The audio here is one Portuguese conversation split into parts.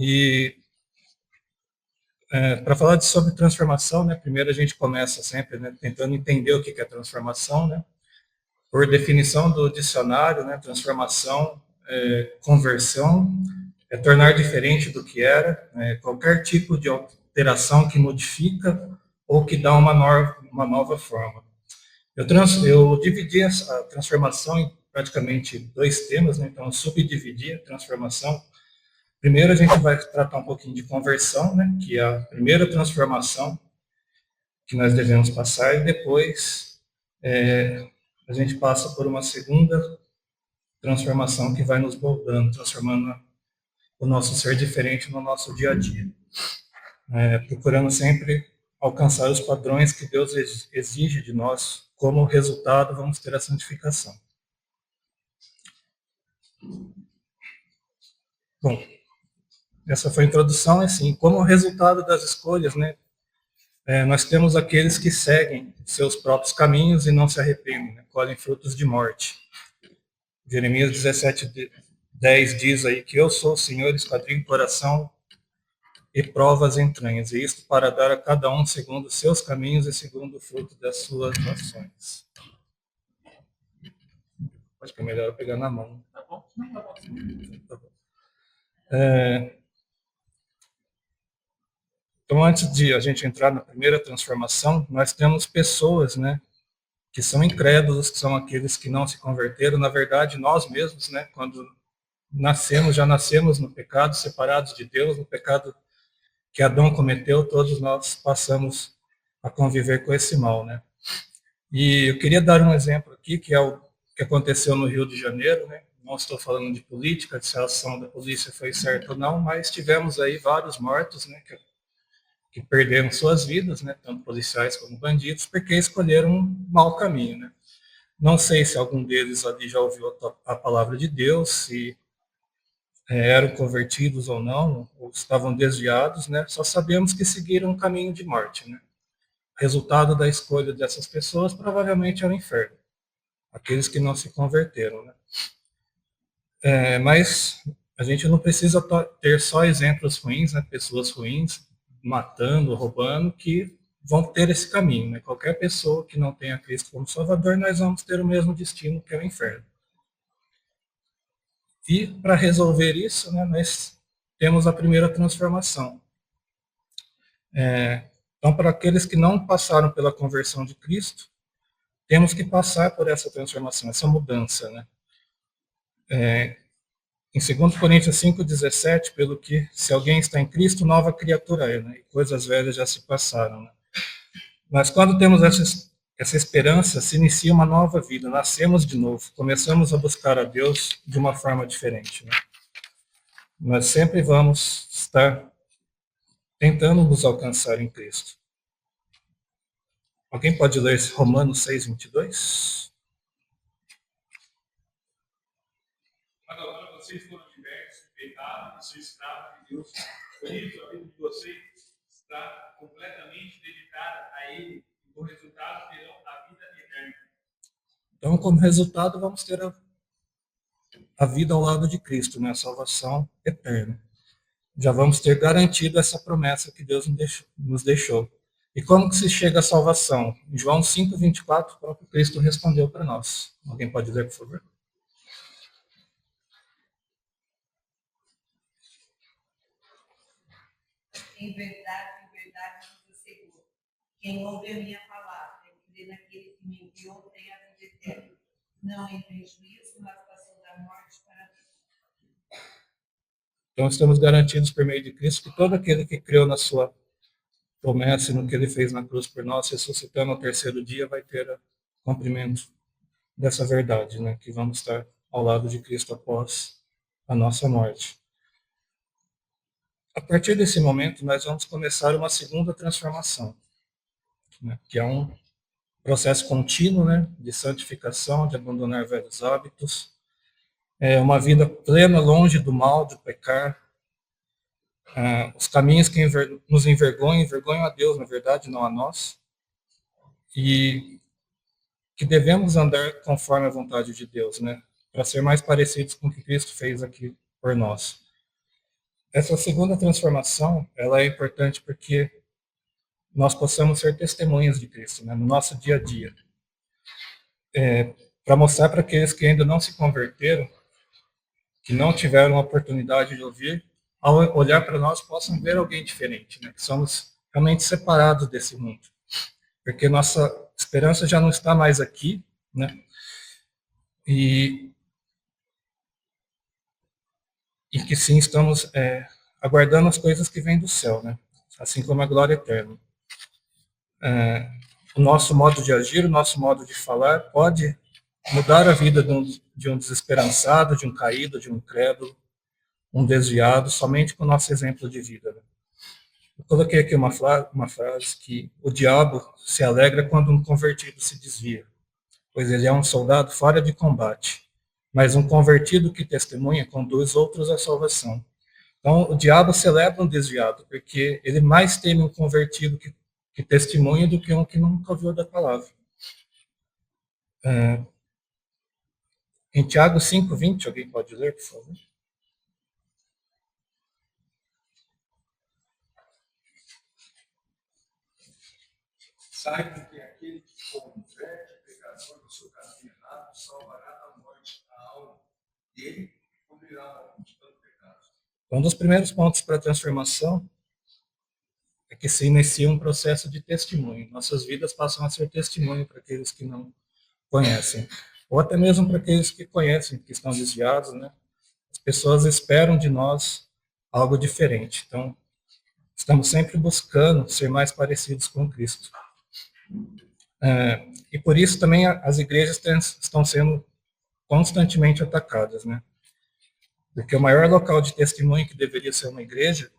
E para falar sobre transformação, né, primeiro a gente começa sempre, né, tentando entender o que é transformação, né? Por definição do dicionário, né, transformação, conversão, é tornar diferente do que era, qualquer tipo de alteração que modifica ou que dá uma nova forma. Eu dividi a transformação em praticamente dois temas, né? Então eu subdividi a transformação. Primeiro a gente vai tratar um pouquinho de conversão, né? Que é a primeira transformação que nós devemos passar, e depois a gente passa por uma segunda transformação que vai nos moldando, transformando o nosso ser diferente no nosso dia a dia. Procurando sempre alcançar os padrões que Deus exige de nós. Como resultado, vamos ter a santificação. Bom, essa foi a introdução, assim, como resultado das escolhas, né? Nós temos aqueles que seguem seus próprios caminhos e não se arrependem, né? Colhem frutos de morte. Jeremias 17:10 diz aí que eu sou o Senhor, esquadrinho coração e prova as entranhas, e isto para dar a cada um segundo os seus caminhos e segundo o fruto das suas ações. Acho que é melhor eu pegar na mão. Tá bom? Não, tá bom. Tá bom. Então, antes de a gente entrar na primeira transformação, nós temos pessoas, né, que são incrédulos, que são aqueles que não se converteram. Na verdade, nós mesmos, né, quando já nascemos no pecado, separados de Deus, no pecado que Adão cometeu, todos nós passamos a conviver com esse mal, né? E eu queria dar um exemplo aqui, que é o que aconteceu no Rio de Janeiro, né? Não estou falando de política, se a ação da polícia foi certa ou não, mas tivemos aí vários mortos, né, que perderam suas vidas, né, tanto policiais como bandidos, porque escolheram um mau caminho, né? Não sei se algum deles ali já ouviu a palavra de Deus, se eram convertidos ou não, ou estavam desviados, né? Só sabemos que seguiram um caminho de morte, né? Resultado da escolha dessas pessoas provavelmente é o inferno, aqueles que não se converteram, né? Mas a gente não precisa ter só exemplos ruins, né? Pessoas ruins matando, roubando, que vão ter esse caminho, né? Qualquer pessoa que não tenha Cristo como Salvador, nós vamos ter o mesmo destino, que é o inferno. E para resolver isso, né, nós temos a primeira transformação. Então, para aqueles que não passaram pela conversão de Cristo, temos que passar por essa transformação, essa mudança, né? Em 2 Coríntios 5:17, pelo que, se alguém está em Cristo, nova criatura é, né? E coisas velhas já se passaram, né? Mas quando temos essa esperança, se inicia uma nova vida, nascemos de novo, começamos a buscar a Deus de uma forma diferente, né? Nós sempre vamos estar tentando nos alcançar em Cristo. Alguém pode ler Romanos 6:22? Agora vocês foram libertos do pecado e são escravos de Deus. Por isso, a vida de vocês está completamente dedicada a Ele. E, como resultado, terão a vida eterna. Então, como resultado, vamos ter a vida ao lado de Cristo, né? A salvação eterna. Já vamos ter garantido essa promessa que Deus nos deixou. E como que se chega à salvação? Em João 5:24, o próprio Cristo respondeu para nós. Alguém pode ler, por favor? Em verdade vos asseguro, quem ouve a minha palavra e crê naquele que me enviou tem a vida eterna. Não em prejuízo, mas passou da morte para a vida. Então estamos garantidos por meio de Cristo que todo aquele que creu na sua promessa e no que ele fez na cruz por nós, ressuscitando ao terceiro dia, vai ter o cumprimento dessa verdade, né? Que vamos estar ao lado de Cristo após a nossa morte. A partir desse momento, nós vamos começar uma segunda transformação, né? Que é um processo contínuo, né? De santificação, de abandonar velhos hábitos, uma vida plena, longe do mal, do pecar, os caminhos que nos envergonham a Deus, na verdade, não a nós, e que devemos andar conforme a vontade de Deus, né? Para ser mais parecidos com o que Cristo fez aqui por nós. Essa segunda transformação, ela é importante porque nós possamos ser testemunhas de Cristo, né, no nosso dia a dia. Para mostrar para aqueles que ainda não se converteram, que não tiveram a oportunidade de ouvir, ao olhar para nós, possam ver alguém diferente, né, que somos realmente separados desse mundo. Porque nossa esperança já não está mais aqui, né, e que sim estamos aguardando as coisas que vêm do céu, né, assim como a glória eterna. O nosso modo de agir, o nosso modo de falar pode mudar a vida de um desesperançado, de um caído, de um incrédulo, um desviado, somente com o nosso exemplo de vida. Né? Eu coloquei aqui uma frase que o diabo se alegra quando um convertido se desvia, pois ele é um soldado fora de combate, mas um convertido que testemunha conduz outros à salvação. Então, o diabo celebra um desviado, porque ele mais teme um convertido que testemunha do que um que nunca ouviu da palavra. Em Tiago 5:20, alguém pode ler, por favor? Saibam que aquele que converte o pecador do seu caminho errado salvará da morte a alma dele e cobrirá a multidão de pecados. Um dos primeiros pontos para a transformação é que se inicia um processo de testemunho. Nossas vidas passam a ser testemunho para aqueles que não conhecem, ou até mesmo para aqueles que conhecem, que estão desviados, né? As pessoas esperam de nós algo diferente. Então, estamos sempre buscando ser mais parecidos com Cristo. E por isso também as igrejas estão sendo constantemente atacadas, né? Porque o maior local de testemunho que deveria ser uma igreja,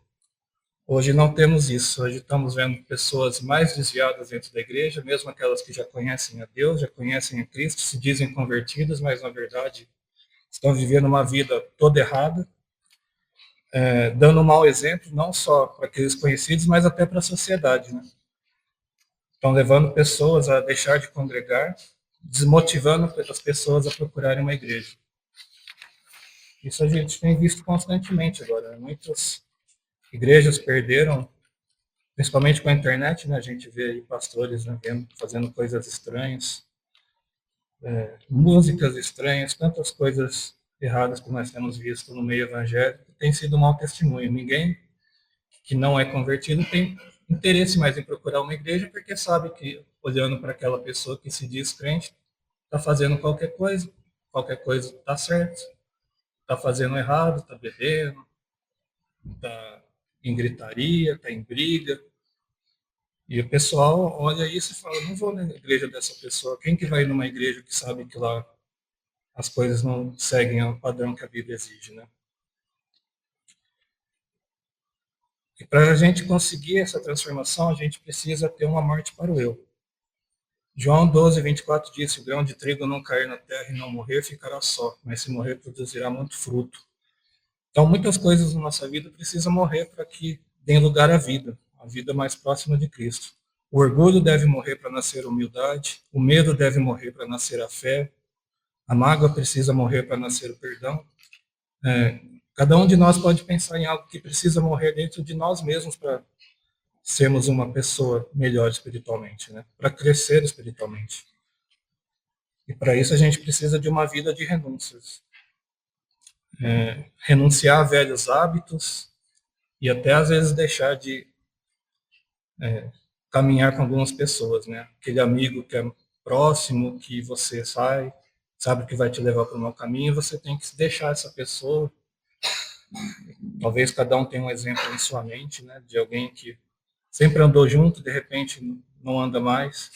hoje não temos isso. Hoje estamos vendo pessoas mais desviadas dentro da igreja, mesmo aquelas que já conhecem a Deus, já conhecem a Cristo, se dizem convertidas, mas na verdade estão vivendo uma vida toda errada, dando um mau exemplo, não só para aqueles conhecidos, mas até para a sociedade, né? Estão levando pessoas a deixar de congregar, desmotivando as pessoas a procurarem uma igreja. Isso a gente tem visto constantemente agora. Né? Muitas igrejas perderam, principalmente com a internet, né? A gente vê aí pastores, né, fazendo coisas estranhas, músicas estranhas, tantas coisas erradas que nós temos visto no meio evangélico, tem sido um mau testemunho. Ninguém que não é convertido tem interesse mais em procurar uma igreja, porque sabe que, olhando para aquela pessoa que se diz crente, está fazendo qualquer coisa está certo, está fazendo errado, está bebendo, está em gritaria, está em briga. E o pessoal olha isso e fala, não vou na igreja dessa pessoa. Quem que vai numa igreja que sabe que lá as coisas não seguem o padrão que a Bíblia exige, né? E para a gente conseguir essa transformação, a gente precisa ter uma morte para o eu. João 12:24 diz, se o grão de trigo não cair na terra e não morrer, ficará só, mas se morrer, produzirá muito fruto. Então, muitas coisas na nossa vida precisam morrer para que dê lugar à vida mais próxima de Cristo. O orgulho deve morrer para nascer a humildade, o medo deve morrer para nascer a fé, a mágoa precisa morrer para nascer o perdão. Cada um de nós pode pensar em algo que precisa morrer dentro de nós mesmos para sermos uma pessoa melhor espiritualmente, né? Para crescer espiritualmente. E para isso a gente precisa de uma vida de renúncias. Renunciar a velhos hábitos e até às vezes deixar de caminhar com algumas pessoas, né? Aquele amigo que é próximo, que você sabe que vai te levar para o mau caminho, você tem que deixar essa pessoa. Talvez cada um tenha um exemplo em sua mente, né? De alguém que sempre andou junto, de repente não anda mais.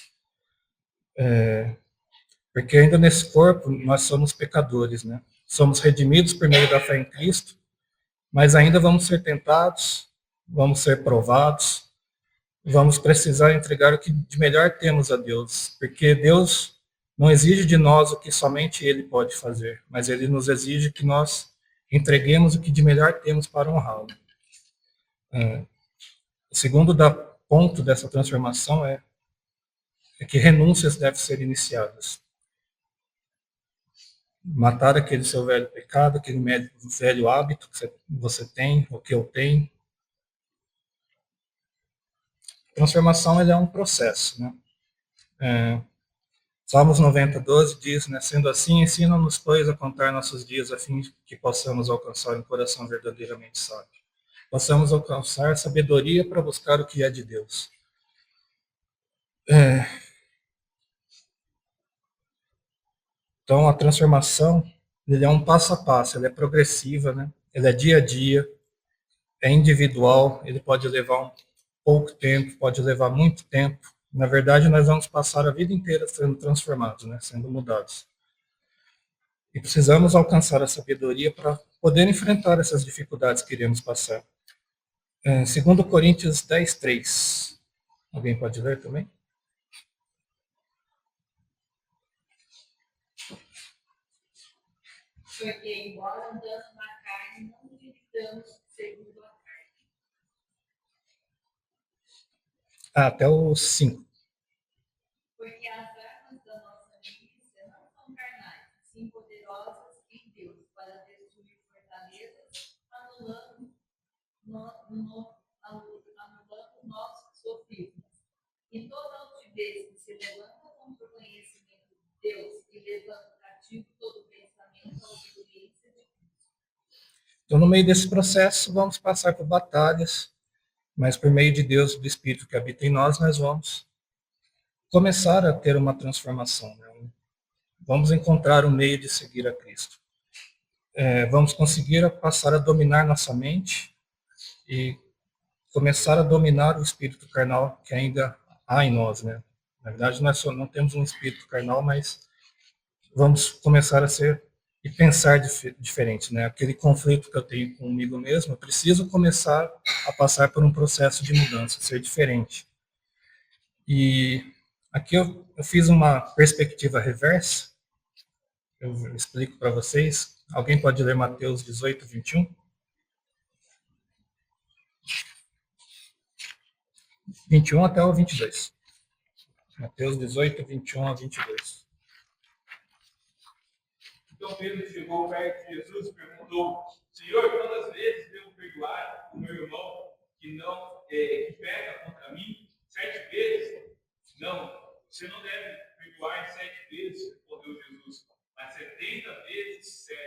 Porque ainda nesse corpo nós somos pecadores, né? Somos redimidos por meio da fé em Cristo, mas ainda vamos ser tentados, vamos ser provados, vamos precisar entregar o que de melhor temos a Deus, porque Deus não exige de nós o que somente Ele pode fazer, mas Ele nos exige que nós entreguemos o que de melhor temos para honrá-lo. O segundo ponto dessa transformação é que renúncias devem ser iniciadas. matar aquele seu velho pecado, aquele velho hábito que você tem, ou que eu tenho. Transformação ele é um processo, né? Salmos 90:12 diz, né, sendo assim, ensina-nos, pois, a contar nossos dias, a fim de que possamos alcançar um coração verdadeiramente sábio. Possamos alcançar sabedoria para buscar o que é de Deus. Então, a transformação, ele é um passo a passo, ele é progressiva, né? Ele é dia a dia, é individual, ele pode levar um pouco tempo, pode levar muito tempo. Na verdade, nós vamos passar a vida inteira sendo transformados, né? Sendo mudados. E precisamos alcançar a sabedoria para poder enfrentar essas dificuldades que iremos passar. 2 Coríntios 10:3. Alguém pode ler também? Porque, embora andando na carne, não militamos segundo a carne. Até o 5. Porque as armas da nossa milícia não são carnais, sim poderosas em Deus, para destruir fortalezas, anulando nossos sofismas. E toda altivez que se levanta contra o conhecimento de Deus e levanta cativo todo pensamento à obediência de Cristo. Então, no meio desse processo, vamos passar por batalhas, mas por meio de Deus, do Espírito que habita em nós, nós vamos começar a ter uma transformação. Né? Vamos encontrar um meio de seguir a Cristo. Vamos conseguir passar a dominar nossa mente e começar a dominar o espírito carnal que ainda há em nós. Né? Na verdade, nós só não temos um espírito carnal, mas vamos começar a ser e pensar diferente. Né? Aquele conflito que eu tenho comigo mesmo, eu preciso começar a passar por um processo de mudança, ser diferente. E aqui eu fiz uma perspectiva reversa. Eu explico para vocês. Alguém pode ler Mateus 18:21? 21 até o 22. Mateus 18:21 a 22. Então Pedro chegou perto de Jesus e perguntou: Senhor, quantas vezes devo perdoar o meu irmão que peca contra mim? 7 vezes? Não, você não deve perdoar 7 vezes, respondeu Jesus, mas 70 vezes 7.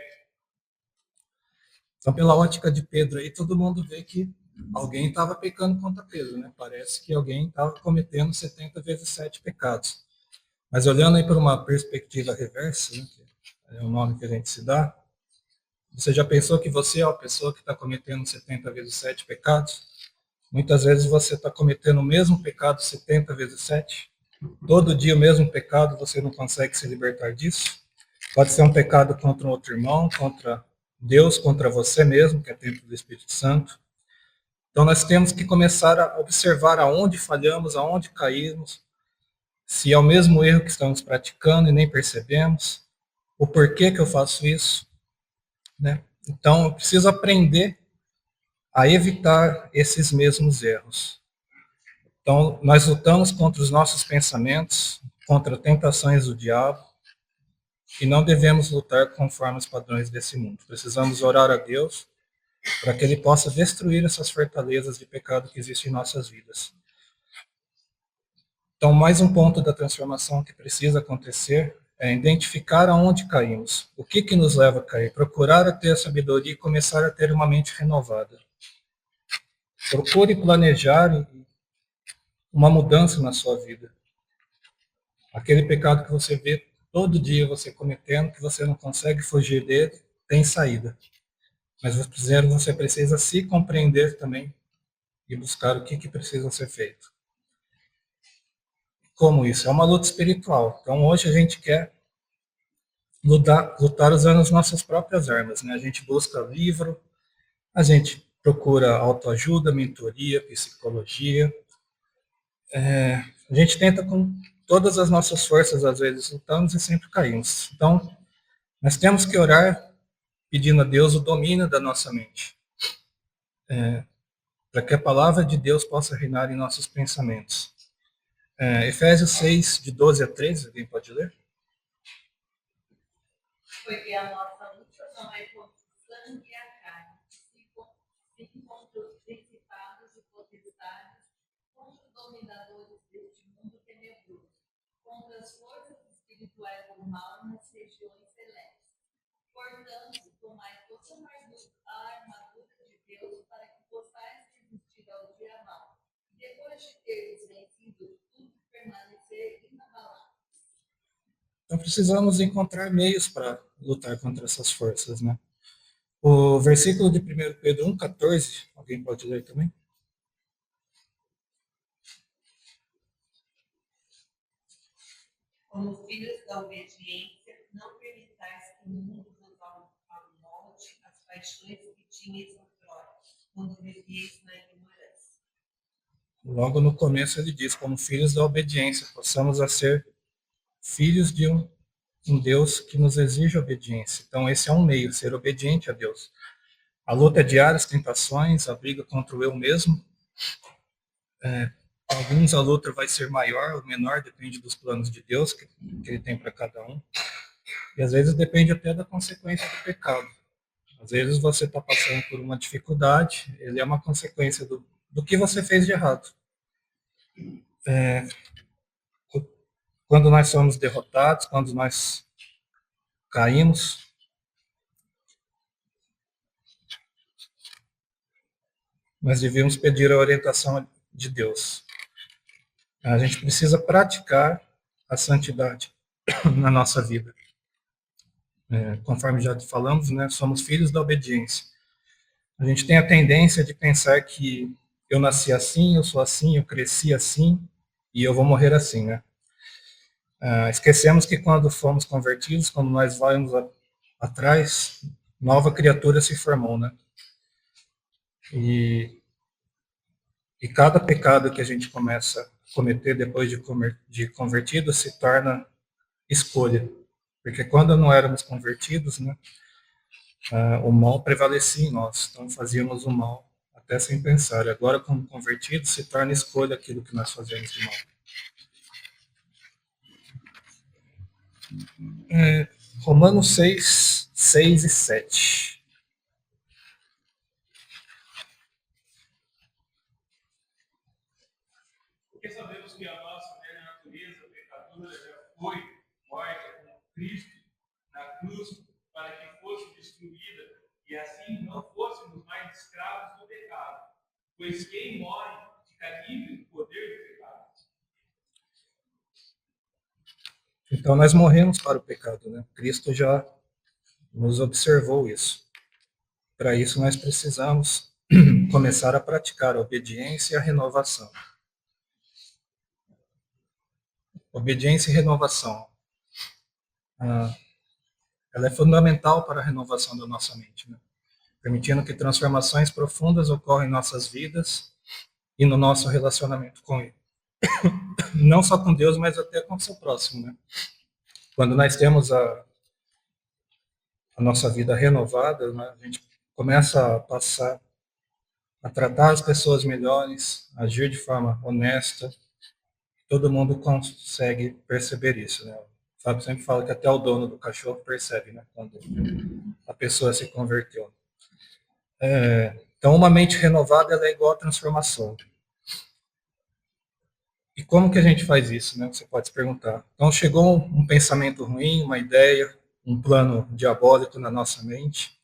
Então, pela ótica de Pedro aí, todo mundo vê que alguém estava pecando contra Pedro, né? Parece que alguém estava cometendo 70 vezes 7 pecados. Mas olhando aí por uma perspectiva reversa, né, que é o nome que a gente se dá, você já pensou que você é a pessoa que está cometendo 70 vezes 7 pecados? Muitas vezes você está cometendo o mesmo pecado 70 vezes 7. Todo dia o mesmo pecado, você não consegue se libertar disso. Pode ser um pecado contra um outro irmão, contra Deus, contra você mesmo, que é templo do Espírito Santo. Então nós temos que começar a observar aonde falhamos, aonde caímos, se é o mesmo erro que estamos praticando e nem percebemos, o porquê que eu faço isso, né? Então eu preciso aprender a evitar esses mesmos erros. Então nós lutamos contra os nossos pensamentos, contra tentações do diabo, e não devemos lutar conforme os padrões desse mundo. Precisamos orar a Deus para que Ele possa destruir essas fortalezas de pecado que existem em nossas vidas. Então, mais um ponto da transformação que precisa acontecer é identificar aonde caímos. O que nos leva a cair? Procurar a ter a sabedoria e começar a ter uma mente renovada. Procure planejar uma mudança na sua vida. Aquele pecado que você vê todo dia você cometendo, que você não consegue fugir dele, tem saída. Mas primeiro você precisa se compreender também e buscar o que precisa ser feito. Como isso? É uma luta espiritual. Então hoje a gente quer lutar usando as nossas próprias armas. Né? A gente busca livro, a gente procura autoajuda, mentoria, psicologia. A gente tenta com todas as nossas forças, às vezes lutamos e sempre caímos. Então, nós temos que orar pedindo a Deus o domínio da nossa mente. Para que a palavra de Deus possa reinar em nossos pensamentos. Efésios 6, de 12 a 13, alguém pode ler? Porque a nossa luta não é contra o sangue e a carne, sim contra os principados e potestades, contra os dominadores deste mundo tenebroso, contra as forças espirituais do mal nas regiões celestes. Portanto, tomai toda a armadura de Deus para que possais resistir ao dia mau. Depois de teres vencido tudo, permanecer inabalável. Então precisamos encontrar meios para lutar contra essas forças, né? O versículo de 1 Pedro 1,14, alguém pode ler também? Como filhos da obediência, não permitais que o mundo vos amolde as paixões que tinhas outrora, quando vivíeis na ignorância. Logo no começo ele diz, como filhos da obediência, possamos ser filhos de um Deus que nos exige obediência. Então esse é um meio, ser obediente a Deus. A luta é diária, as tentações, a briga contra o eu mesmo. Alguns a luta vai ser maior ou menor, depende dos planos de Deus que ele tem para cada um. E às vezes depende até da consequência do pecado. Às vezes você está passando por uma dificuldade, ele é uma consequência do que você fez de errado. Quando nós somos derrotados, quando nós caímos, nós devemos pedir a orientação de Deus. A gente precisa praticar a santidade na nossa vida. Conforme já falamos, né, somos filhos da obediência. A gente tem a tendência de pensar que eu nasci assim, eu sou assim, eu cresci assim e eu vou morrer assim, né? Esquecemos que quando fomos convertidos, quando nós vamos atrás, nova criatura se formou, né? E cada pecado que a gente começa a cometer depois de convertido se torna escolha. Porque quando não éramos convertidos, né, o mal prevalecia em nós. Então fazíamos o mal até sem pensar. Agora, como convertidos, se torna escolha aquilo que nós fazemos de mal. Romanos 6, 6 e 7. Porque sabemos que a nossa velha natureza pecadora já foi morta com Cristo na cruz para que fosse destruída e assim não fôssemos mais escravos do pecado. Pois quem morre fica livre do poder do pecado. Então nós morremos para o pecado, né? Cristo já nos observou isso. Para isso nós precisamos começar a praticar a obediência e a renovação. Obediência e renovação. Ela é fundamental para a renovação da nossa mente, né? Permitindo que transformações profundas ocorram em nossas vidas e no nosso relacionamento com Ele. Não só com Deus, mas até com o seu próximo, né? Quando nós temos a nossa vida renovada, né, a gente começa a passar a tratar as pessoas melhores, agir de forma honesta. Todo mundo consegue perceber isso, né? O Fábio sempre fala que até o dono do cachorro percebe, né? Quando a pessoa se converteu. Então, uma mente renovada ela é igual a transformação. E como que a gente faz isso, né? Você pode se perguntar. Então, chegou um pensamento ruim, uma ideia, um plano diabólico na nossa mente.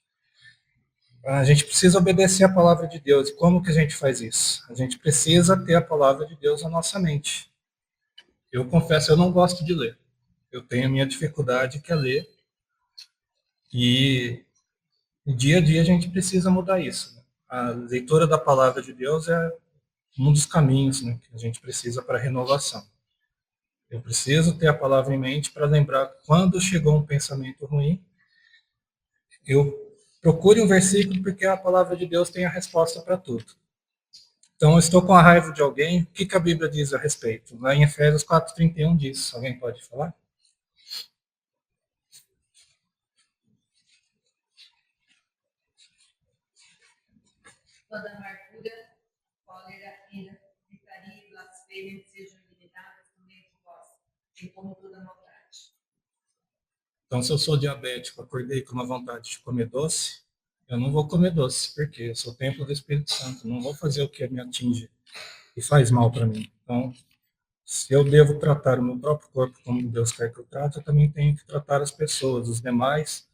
A gente precisa obedecer a palavra de Deus. E como que a gente faz isso? A gente precisa ter a palavra de Deus na nossa mente. Eu confesso, eu não gosto de ler. Eu tenho a minha dificuldade que é ler. E dia a dia a gente precisa mudar isso, né? A leitura da palavra de Deus é um dos caminhos, né, que a gente precisa para a renovação. Eu preciso ter a palavra em mente para lembrar quando chegou um pensamento ruim, eu procure um versículo porque a palavra de Deus tem a resposta para tudo. Então, eu estou com a raiva de alguém, o que a Bíblia diz a respeito? Lá em Efésios 4:31 diz, alguém pode falar? Toda amargura, cólera, ira, gritaria e blasfêmia sejam eliminadas do meio de vós, bem como toda maldade. Então, se eu sou diabético, acordei com uma vontade de comer doce, eu não vou comer doce, porque eu sou templo do Espírito Santo, não vou fazer o que me atinge e faz mal para mim. Então, se eu devo tratar o meu próprio corpo como Deus quer que eu trate, eu também tenho que tratar as pessoas, os demais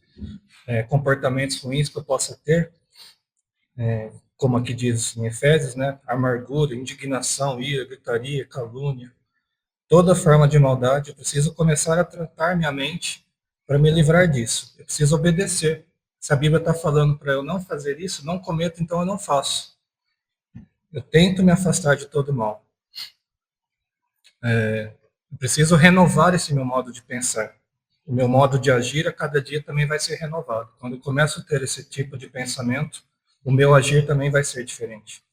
comportamentos ruins que eu possa ter, como aqui diz em Efésios, né? Amargura, indignação, ira, gritaria, calúnia, toda forma de maldade, eu preciso começar a tratar minha mente para me livrar disso. Eu preciso obedecer. Se a Bíblia está falando para eu não fazer isso, não cometo, então eu não faço. Eu tento me afastar de todo mal. Eu preciso renovar esse meu modo de pensar. O meu modo de agir a cada dia também vai ser renovado. Quando eu começo a ter esse tipo de pensamento, o meu agir também vai ser diferente.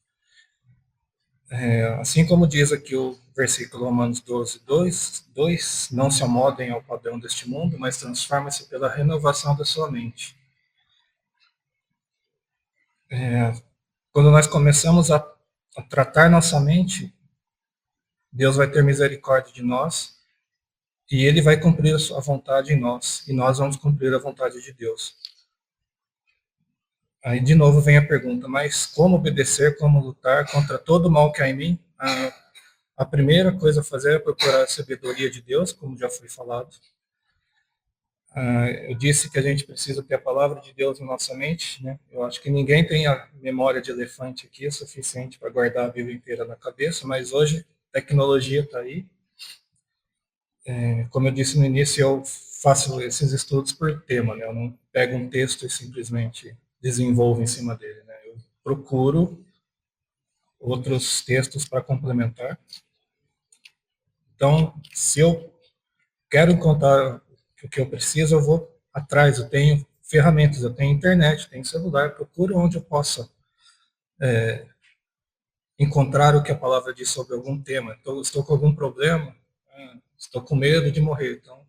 Assim como diz aqui o versículo Romanos 12, 2, não se amodem ao padrão deste mundo, mas transforma-se pela renovação da sua mente. Quando nós começamos a tratar nossa mente, Deus vai ter misericórdia de nós e Ele vai cumprir a sua vontade em nós, e nós vamos cumprir a vontade de Deus. Aí, de novo, vem a pergunta, mas como obedecer, como lutar contra todo o mal que há em mim? A primeira coisa a fazer é procurar a sabedoria de Deus, como já foi falado. Eu disse que a gente precisa ter a palavra de Deus na nossa mente, né? Eu acho que ninguém tem a memória de elefante aqui o suficiente para guardar a Bíblia inteira na cabeça, mas hoje a tecnologia está aí. Como eu disse no início, eu faço esses estudos por tema, né? Eu não pego um texto e simplesmente desenvolvo em cima dele, né? Eu procuro outros textos para complementar. Então, se eu quero encontrar o que eu preciso, eu vou atrás. Eu tenho ferramentas, eu tenho internet, tenho celular, procuro onde eu possa encontrar o que a palavra diz sobre algum tema. Então, estou com algum problema, estou com medo de morrer. Então,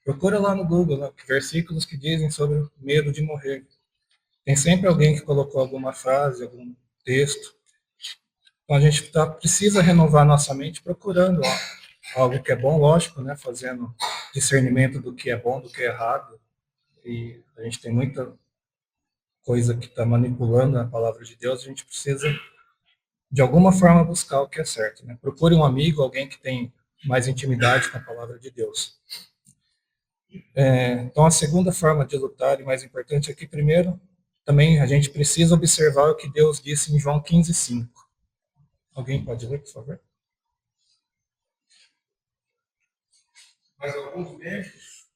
procura lá no Google, né, versículos que dizem sobre o medo de morrer. Tem sempre alguém que colocou alguma frase, algum texto. Então, a gente precisa renovar nossa mente procurando algo que é bom, lógico, né, fazendo discernimento do que é bom, do que é errado. E a gente tem muita coisa que está manipulando a palavra de Deus, a gente precisa, de alguma forma, buscar o que é certo. Né? Procure um amigo, alguém que tem mais intimidade com a palavra de Deus. Então, a segunda forma de lutar, e mais importante aqui, primeiro, também a gente precisa observar o que Deus disse em João 15,5. Alguém pode ler, por favor? Mas alguns médicos.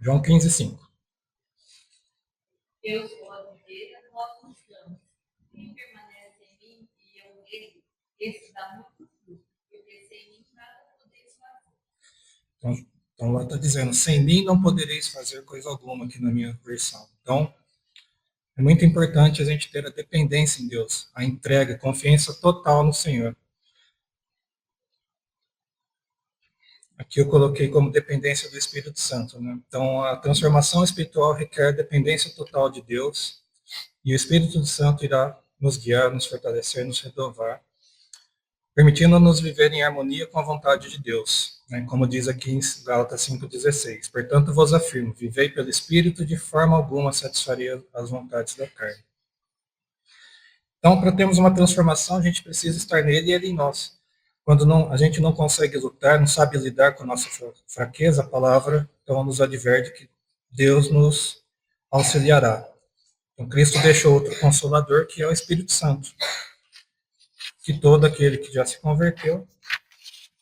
João 15,5. Eu sou a videira, nós os ramos. Quem permanece em mim e eu nele, esse dá muito fruto, porque sem mim nada podeis fazer. Então lá está dizendo, sem mim não podereis fazer coisa alguma, aqui na minha versão. Então, é muito importante a gente ter a dependência em Deus, a entrega, a confiança total no Senhor. Aqui eu coloquei como dependência do Espírito Santo. Né? Então, a transformação espiritual requer dependência total de Deus, e o Espírito Santo irá nos guiar, nos fortalecer, nos renovar, permitindo-nos viver em harmonia com a vontade de Deus. Né? Como diz aqui em Gálatas 5,16. Portanto, vos afirmo, vivei pelo Espírito, de forma alguma satisfaria as vontades da carne. Então, para termos uma transformação, a gente precisa estar nele e ele em nós. Quando a gente não consegue lutar, não sabe lidar com a nossa fraqueza, a palavra então nos adverte que Deus nos auxiliará. Então, Cristo deixou outro consolador, que é o Espírito Santo. Que todo aquele que já se converteu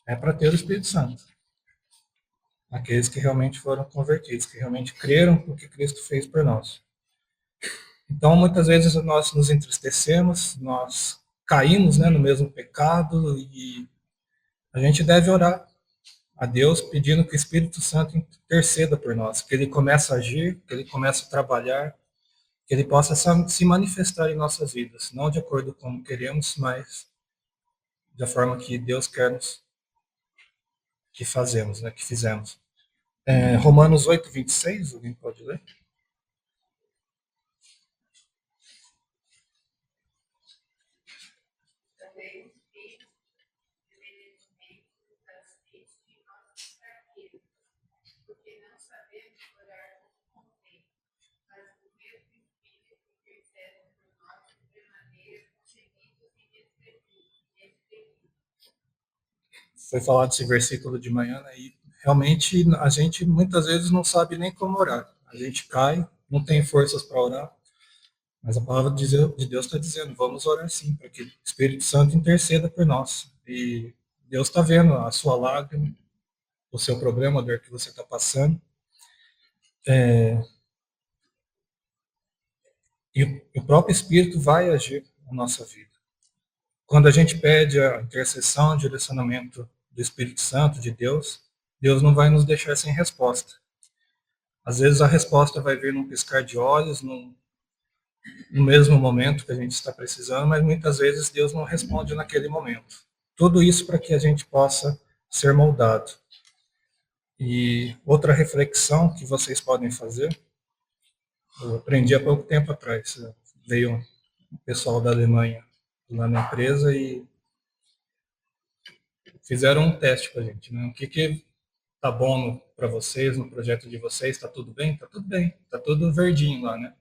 é para ter o Espírito Santo. Aqueles que realmente foram convertidos, que realmente creram no que Cristo fez por nós. Então, muitas vezes nós nos entristecemos, nós caímos, né, no mesmo pecado, e a gente deve orar a Deus pedindo que o Espírito Santo interceda por nós, que ele comece a agir, que ele comece a trabalhar, que ele possa se manifestar em nossas vidas, não de acordo com como queremos, mas da forma que Deus quer nos que fazemos, né, que fizemos. Romanos 8:26, alguém pode ler? Também os filhos, independentemente das vezes de nossas fraquezas, Foi falado esse versículo de manhã, né? E realmente a gente muitas vezes não sabe nem como orar. A gente cai, não tem forças para orar, mas a palavra de Deus está dizendo, vamos orar sim, para que o Espírito Santo interceda por nós. E Deus está vendo a sua lágrima, o seu problema, a dor que você está passando. E o próprio Espírito vai agir na nossa vida. Quando a gente pede a intercessão, o direcionamento do Espírito Santo, de Deus, Deus não vai nos deixar sem resposta. Às vezes a resposta vai vir num piscar de olhos, no mesmo momento que a gente está precisando, mas muitas vezes Deus não responde naquele momento. Tudo isso para que a gente possa ser moldado. E outra reflexão que vocês podem fazer, eu aprendi há pouco tempo atrás, veio um pessoal da Alemanha lá na empresa e fizeram um teste com a gente, né? O que tá bom para vocês, no projeto de vocês, está tudo bem? Está tudo bem, está tudo verdinho lá, né?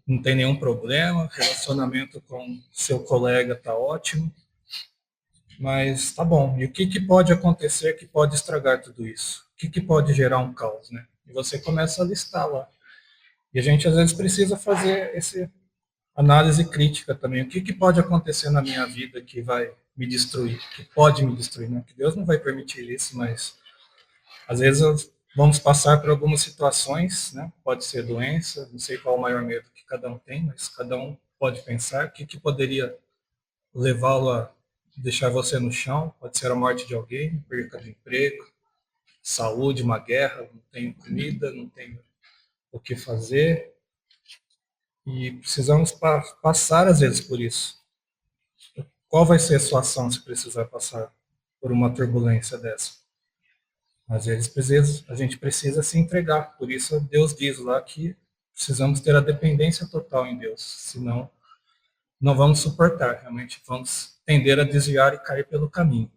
Não tem nenhum problema, relacionamento com seu colega está ótimo, mas tá bom. E o que pode acontecer que pode estragar tudo isso? O que pode gerar um caos, né? E você começa a listar lá. E a gente às vezes precisa fazer essa análise crítica também. O que pode acontecer na minha vida que vai me destruir, que pode me destruir, né? Que Deus não vai permitir isso, mas às vezes vamos passar por algumas situações, né? Pode ser doença, não sei qual o maior medo que cada um tem, mas cada um pode pensar o que poderia levá-lo a deixar você no chão. Pode ser a morte de alguém, perca de emprego, saúde, uma guerra, não tenho comida, não tenho o que fazer. E precisamos passar às vezes por isso. Qual vai ser a sua ação se precisar passar por uma turbulência dessa? Às vezes a gente precisa se entregar. Por isso Deus diz lá que precisamos ter a dependência total em Deus. Senão não vamos suportar. Realmente vamos tender a desviar e cair pelo caminho.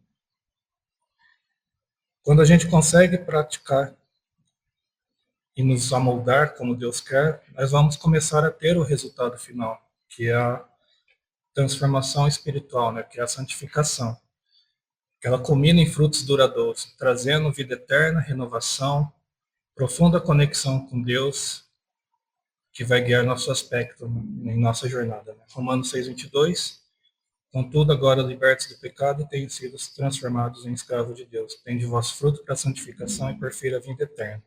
Quando a gente consegue praticar e nos amoldar como Deus quer, nós vamos começar a ter o resultado final, que é a transformação espiritual, né? Que é a santificação. Que ela culmina em frutos duradouros, trazendo vida eterna, renovação, profunda conexão com Deus, que vai guiar nosso aspecto em nossa jornada. Né? Romanos 6:22. Contudo, agora libertos do pecado, tenham sido transformados em escravos de Deus. Tem de vós fruto para a santificação e perfeita vida eterna.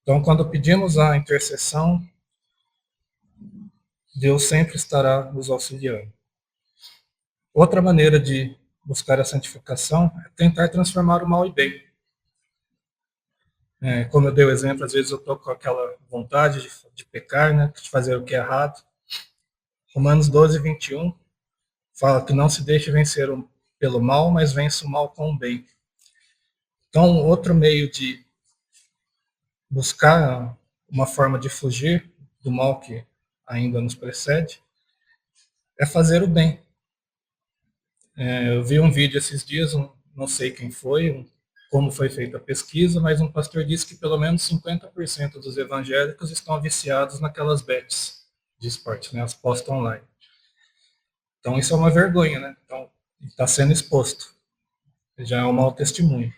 Então, quando pedimos a intercessão, Deus sempre estará nos auxiliando. Outra maneira de buscar a santificação é tentar transformar o mal em bem. Como eu dei o exemplo, às vezes eu estou com aquela vontade de pecar, né, de fazer o que é errado. Romanos 12:21 fala que não se deixe vencer pelo mal, mas vença o mal com o bem. Então, outro meio de buscar uma forma de fugir do mal que ainda nos precede é fazer o bem. Eu vi um vídeo esses dias, não sei quem foi, como foi feita a pesquisa, mas um pastor disse que pelo menos 50% dos evangélicos estão viciados naquelas bets de esporte, né, as postas online. Então isso é uma vergonha, né? Então está sendo exposto, já é um mau testemunho.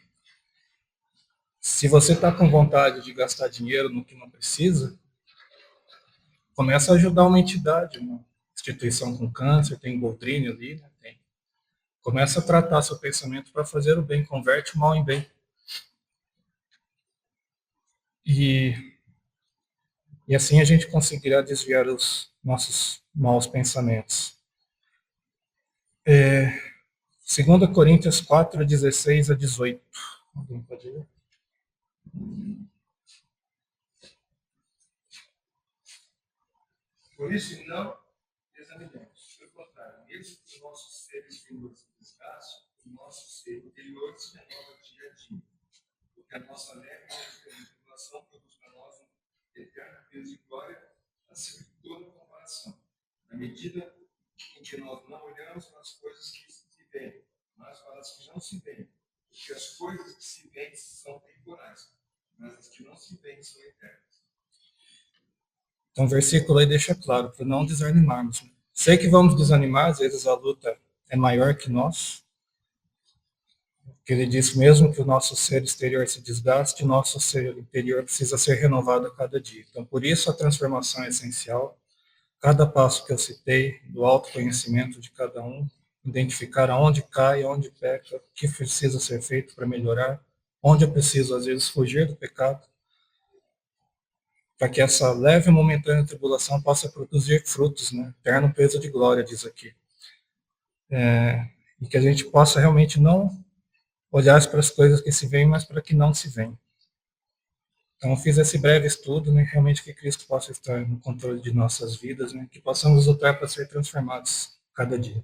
Se você está com vontade de gastar dinheiro no que não precisa, começa a ajudar uma entidade, uma instituição com câncer, tem Goldrini ali, né? Começa a tratar seu pensamento para fazer o bem, converte o mal em bem. E assim a gente conseguirá desviar os nossos maus pensamentos. 2 Coríntios 4:16-18. Alguém pode ler? Por isso, não examinamos. Pelo contrário, mesmo que os nossos seres exteriores se desgastem, o nosso ser interior se renova dia a dia. Porque a nossa leve e tribulação produz para nós um eterno peso de glória acima de toda comparação. Na medida em que nós não olhamos para as coisas que se veem, mas para as que não se veem. Porque as coisas que se veem são temporais, mas as que não se veem são eternas. Então, o versículo aí deixa claro, para não desanimarmos. Sei que vamos desanimar, às vezes a luta é maior que nós. Porque ele diz mesmo que o nosso ser exterior se desgaste, o nosso ser interior precisa ser renovado a cada dia. Então, por isso a transformação é essencial. Cada passo que eu citei, do autoconhecimento de cada um, identificar aonde cai, aonde peca, o que precisa ser feito para melhorar, onde eu preciso, às vezes, fugir do pecado, para que essa leve e momentânea tribulação possa produzir frutos, né? Eterno peso de glória, diz aqui. E que a gente possa realmente não olhar para as coisas que se veem, mas para que não se veem. Então, eu fiz esse breve estudo, né? Realmente que Cristo possa estar no controle de nossas vidas, né? Que possamos lutar para ser transformados cada dia.